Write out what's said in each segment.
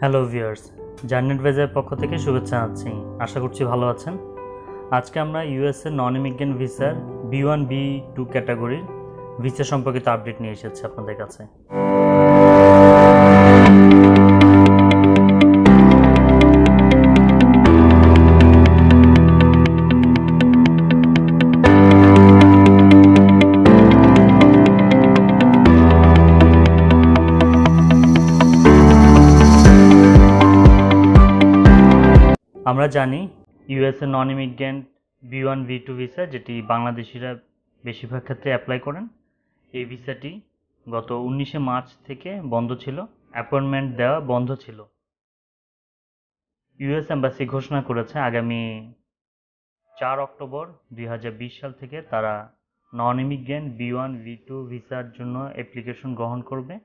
Hello viewers, journey adviser পক্ষ থেকে শুভেচ্ছা জানাচ্ছি। আশা করছি ভালো আছেন। আজকে আমরা ইউএসএ নন ইমিগ্রেন্ট ভিসার B1 B2 ক্যাটাগরির ভিসা সম্পর্কিত আপডেট নিয়ে এসেছি আপনাদের কাছে। আমরা জানি USA non immigrant B1 B2 visa, যেটি বাংলাদেশিরা বেশিরভাগ ক্ষেত্রে অ্যাপ্লাই করেন, এই ভিসাটি গত 19শে মার্চ থেকে বন্ধ ছিল। অ্যাপয়েন্টমেন্ট দেওয়া বন্ধ ছিল। ইউএস এম্বাসি ঘোষণা করেছে আগামী 4 অক্টোবর 2020 সাল থেকে তারা নন ইমিগ্রেন্ট B1 B2 ভিসার জন্য অ্যাপ্লিকেশন গ্রহণ করবে।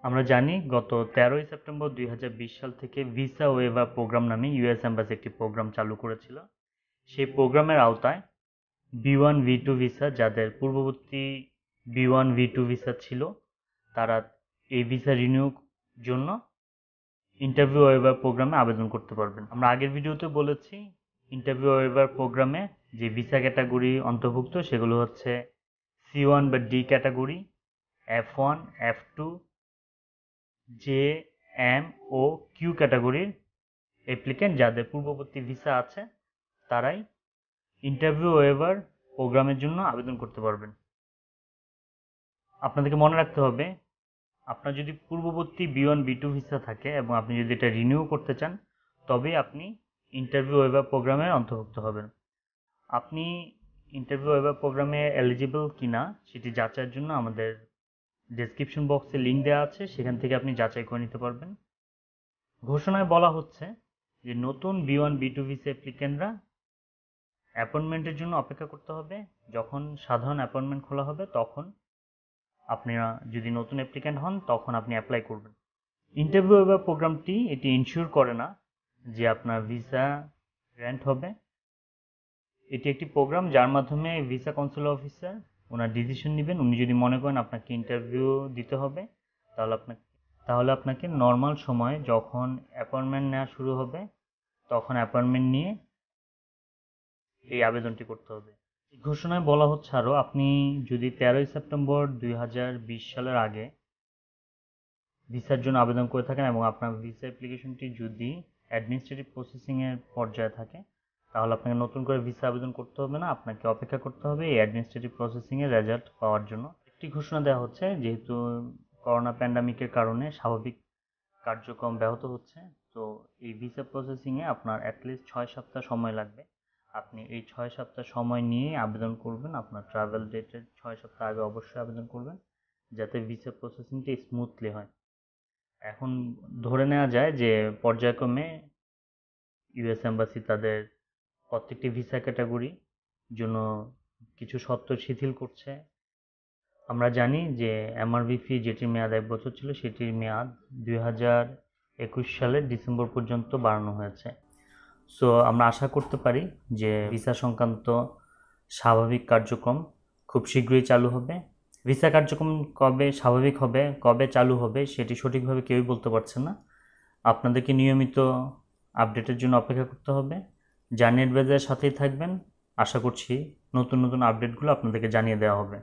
আমরা জানি গত 13ই সেপ্টেম্বর 2020 সাল থেকে ভিসা ওয়েভার প্রোগ্রাম নামে ইউএস এম্বাসি একটি প্রোগ্রাম চালু করেছিল। সেই প্রোগ্রামের আওতায় B1 B2 ভিসা, যাদের পূর্ববর্তী B1 B2 ভিসা ছিল, তারা এই ভিসা রিনিউর জন্য ইন্টারভিউ ওয়েভার প্রোগ্রামে আবেদন করতে পারবেন। আমরা আগের ভিডিওতে বলেছি ইন্টারভিউ ওয়েভার প্রোগ্রামে যে ভিসা ক্যাটাগরি অন্তর্ভুক্ত সেগুলো হচ্ছে C1 বা D category, F1, F2, J, M ও কিউ ক্যাটাগরির অ্যাপ্লিকেন্ট যাদের পূর্ববর্তী ভিসা আছে তারাই ইন্টারভিউ ওয়েভার প্রোগ্রামের জন্য আবেদন করতে পারবেন। আপনাদেরকে মনে রাখতে হবে, আপনার যদি পূর্ববর্তী B1 B2 ভিসা থাকে এবং আপনি যদি এটা রিনিউ করতে চান, তবেই আপনি ইন্টারভিউ ওয়েভার প্রোগ্রামে অন্তর্ভুক্ত হবেন। আপনি ইন্টারভিউ ওয়েভার প্রোগ্রামে এলিজিবল কিনা সেটি যাচাইয়ের জন্য আমাদের ডেসক্রিপশন বক্সে লিঙ্ক দেওয়া আছে, সেখান থেকে আপনি যাচাই করে নিতে পারবেন। ঘোষণায় বলা হচ্ছে যে নতুন B1 B2 ভিসা অ্যাপ্লিকেন্টরা অ্যাপয়েন্টমেন্টের জন্য অপেক্ষা করতে হবে। যখন সাধারণ অ্যাপয়েন্টমেন্ট খোলা হবে তখন আপনারা যদি নতুন অ্যাপ্লিকেন্ট হন তখন আপনি অ্যাপ্লাই করবেন। ইন্টারভিউ ওয়েভার প্রোগ্রামটি এটি ইনশিওর করে না যে আপনার ভিসা গ্র্যান্ট হবে। এটি একটি প্রোগ্রাম যার মাধ্যমে ভিসা কনসুলার অফিসার ওনার ডিসিশন নেবেন। উনি যদি মনে করেন আপনাকে ইন্টারভিউ দিতে হবে, তাহলে আপনাকে নর্মাল সময়ে যখন অ্যাপয়েন্টমেন্ট নেওয়া শুরু হবে তখন অ্যাপয়েন্টমেন্ট নিয়ে এই আবেদনটি করতে হবে। ঘোষণায় বলা হচ্ছে আরও, আপনি যদি 13ই সেপ্টেম্বর 2020 সালের আগে ভিসার জন্য আবেদন করে থাকেন এবং আপনার ভিসা অ্যাপ্লিকেশনটি যদি অ্যাডমিনিস্ট্রেটিভ প্রসেসিংয়ের পর্যায়ে থাকে, তাহলে আপনাকে নতুন করে ভিসা আবেদন করতে হবে না, আপনাকে অপেক্ষা করতে হবে এই অ্যাডমিনিস্ট্রেটিভ প্রসেসিংয়ের রেজাল্ট পাওয়ার জন্য। একটি ঘোষণা দেওয়া হচ্ছে, যেহেতু করোনা প্যান্ডামিকের কারণে স্বাভাবিক কার্যক্রম ব্যাহত হচ্ছে, তো এই ভিসা প্রসেসিংয়ে আপনার অ্যাটলিস্ট 6 সপ্তাহ সময় লাগবে। আপনি এই 6 সপ্তাহ সময় নিয়ে আবেদন করবেন। আপনার ট্রাভেল ডেটের 6 সপ্তাহ আগে অবশ্যই আবেদন করবেন, যাতে ভিসা প্রসেসিংটি স্মুথলি হয়। এখন ধরে নেওয়া যায় যে পর্যায়ক্রমে ইউএস এম্বাসি তাদের প্রত্যেকটি ভিসা ক্যাটাগরি জন্য কিছু শর্ত শিথিল করছে। আমরা জানি যে এমআরভি ফি যেটির মেয়াদ 1 বছর ছিল, সেটির মেয়াদ 2021 সালের ডিসেম্বর পর্যন্ত বাড়ানো হয়েছে। সো আমরা আশা করতে পারি যে ভিসা সংক্রান্ত স্বাভাবিক কার্যক্রম খুব শীঘ্রই চালু হবে। ভিসা কার্যক্রম কবে স্বাভাবিক হবে, কবে চালু হবে, সেটি সঠিকভাবে কেউই বলতে পারছে না। আপনাদেরকে নিয়মিত আপডেটের জন্য অপেক্ষা করতে হবে। জার্নি অ্যাডভাইজারের সাথেই থাকবেন। আশা করছি নতুন নতুন আপডেটগুলো আপনাদেরকে জানিয়ে দেওয়া হবে।